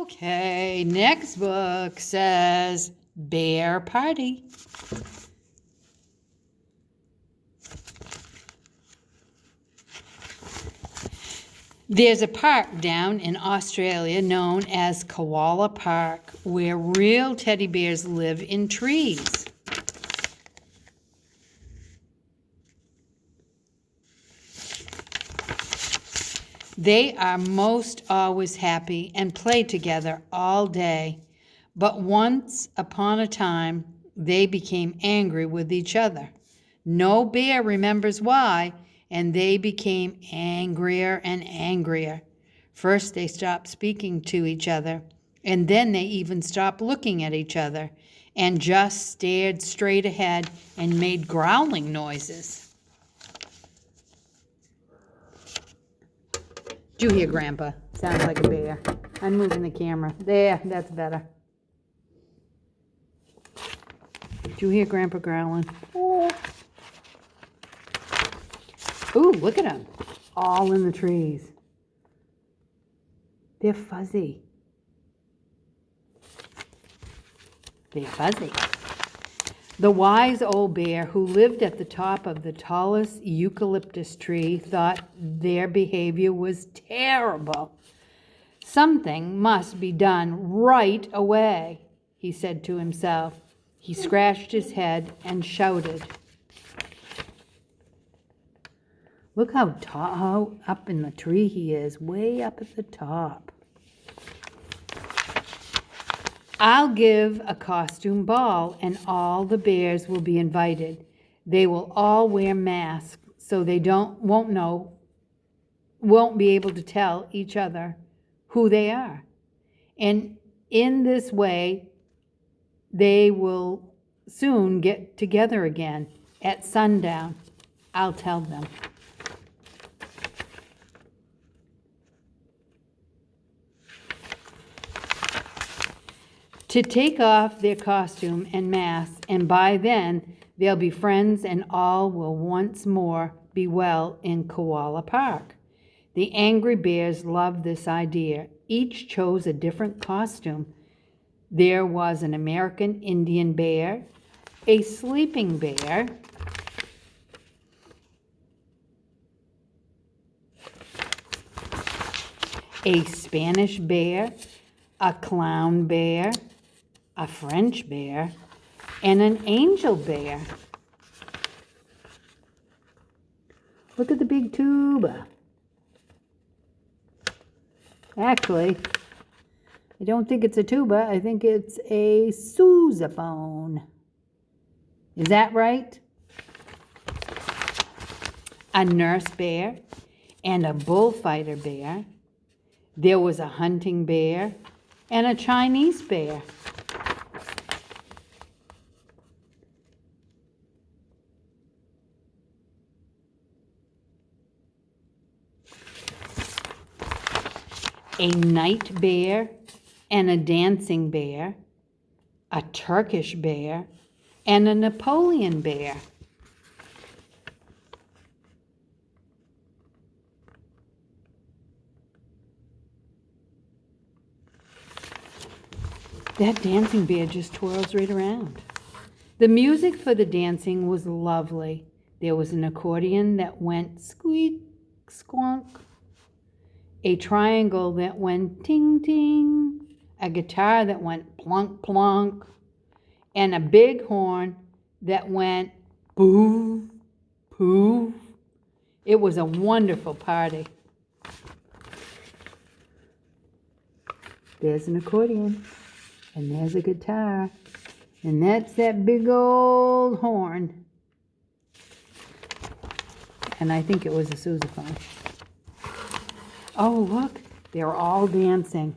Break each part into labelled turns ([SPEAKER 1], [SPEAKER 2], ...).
[SPEAKER 1] Okay, next book says Bear Party. There's a park down in Australia known as Koala Park where real teddy bears live in trees. They are most always happy and play together all day, but once upon a time they became angry with each other. No bear remembers why, and they became angrier and angrier. First they stopped speaking to each other, and then they even stopped looking at each other and just stared straight ahead and made growling noises. Do you hear Grandpa? Sounds like a bear. I'm moving the camera. There, that's better. Do you hear Grandpa growling? Oh. Ooh, look at them. All in the trees. They're fuzzy. They're fuzzy. The wise old bear who lived at the top of the tallest eucalyptus tree thought their behavior was terrible. Something must be done right away, he said to himself. He scratched his head and shouted. Look how up in the tree he is, way up at the top. I'll give a costume ball and all the bears will be invited. They will all wear masks so they won't be able to tell each other who they are. And in this way, they will soon get together again at sundown. I'll tell them. To take off their costume and mask, and by then they'll be friends and all will once more be well in Koala Park. The angry bears loved this idea. Each chose a different costume. There was an American Indian bear, a sleeping bear, a Spanish bear, a clown bear, a French bear, and an angel bear. Look at the big tuba. Actually, I don't think it's a tuba. I think it's a sousaphone. Is that right? A nurse bear and a bullfighter bear. There was a hunting bear and a Chinese bear. A night bear and a dancing bear, a Turkish bear, and a Napoleon bear. That dancing bear just twirls right around. The music for the dancing was lovely. There was an accordion that went squeak, squonk, a triangle that went ting, ting, a guitar that went plunk, plunk, and a big horn that went poof, poof. It was a wonderful party. There's an accordion, and there's a guitar, and that's that big old horn. And I think it was a sousaphone. Oh, look, they're all dancing.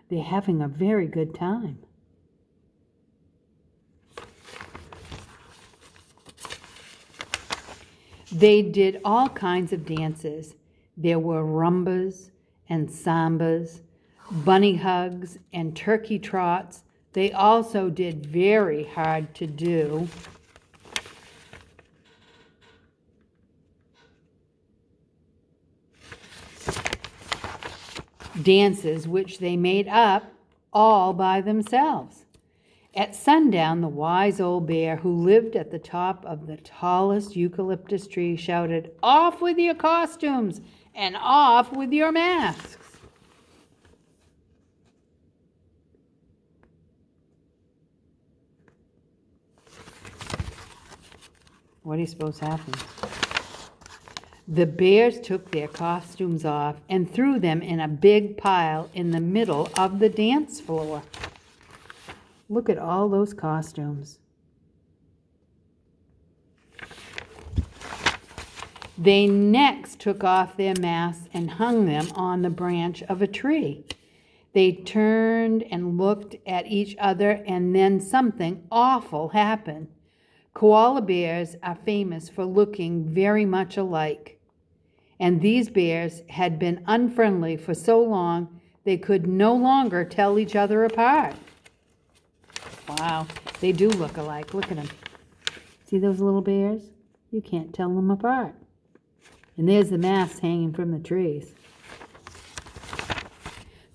[SPEAKER 1] They're having a very good time. They did all kinds of dances. There were rumbas and sambas, bunny hugs and turkey trots. They also did very hard to do dances, which they made up all by themselves. At sundown, the wise old bear who lived at the top of the tallest eucalyptus tree shouted, "Off with your costumes and off with your masks." What do you suppose happened? The bears took their costumes off and threw them in a big pile in the middle of the dance floor. Look at all those costumes. They next took off their masks and hung them on the branch of a tree. They turned and looked at each other, and then something awful happened. Koala bears are famous for looking very much alike, and these bears had been unfriendly for so long they could no longer tell each other apart. Wow, they do look alike. Look at them. See those little bears? You can't tell them apart. And there's the masks hanging from the trees.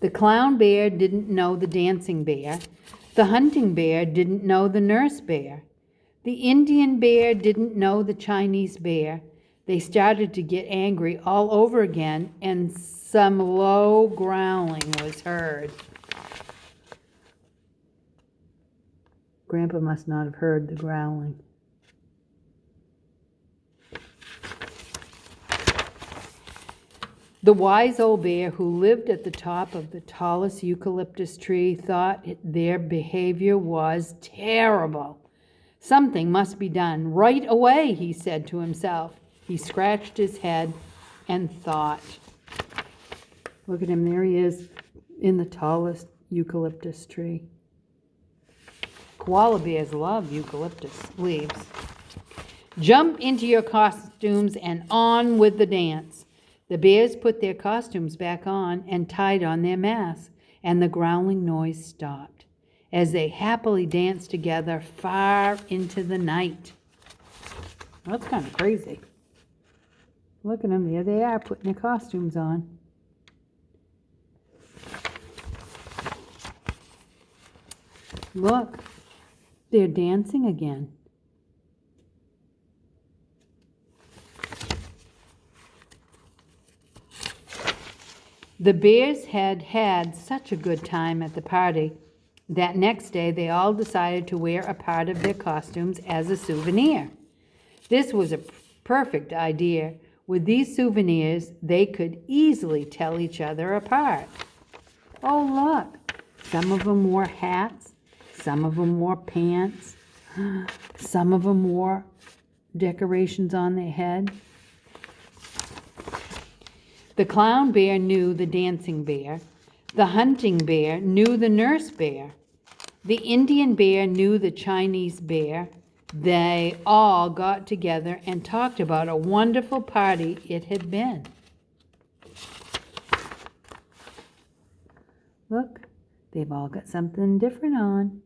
[SPEAKER 1] The clown bear didn't know the dancing bear. The hunting bear didn't know the nurse bear. The Indian bear didn't know the Chinese bear. They started to get angry all over again, and some low growling was heard. Grandpa must not have heard the growling. The wise old bear who lived at the top of the tallest eucalyptus tree thought their behavior was terrible. Something must be done right away, he said to himself. He scratched his head and thought. Look at him, there he is in the tallest eucalyptus tree. Koala bears love eucalyptus leaves. Jump into your costumes and on with the dance. The bears put their costumes back on and tied on their masks, and the growling noise stopped as they happily danced together far into the night. That's kind of crazy. Look at them, there they are, putting their costumes on. Look, they're dancing again. The bears had had such a good time at the party that next day they all decided to wear a part of their costumes as a souvenir. This was a perfect idea. With these souvenirs, they could easily tell each other apart. Oh, look, some of them wore hats, some of them wore pants, some of them wore decorations on their head. The clown bear knew the dancing bear. The hunting bear knew the nurse bear. The Indian bear knew the Chinese bear. They all got together and talked about a wonderful party it had been. Look, they've all got something different on.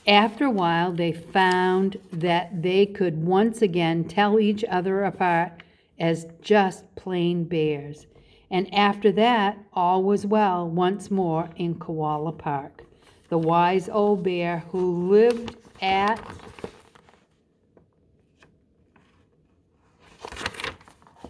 [SPEAKER 1] After a while, they found that they could once again tell each other apart as just plain bears. And after that, all was well once more in Koala Park. The wise old bear who lived at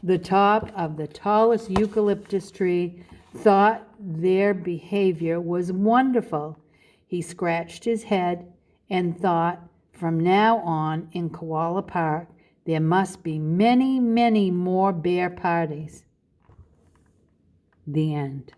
[SPEAKER 1] the top of the tallest eucalyptus tree thought their behavior was wonderful. He scratched his head and thought, from now on in Koala Park, there must be many, many more bear parties. The end.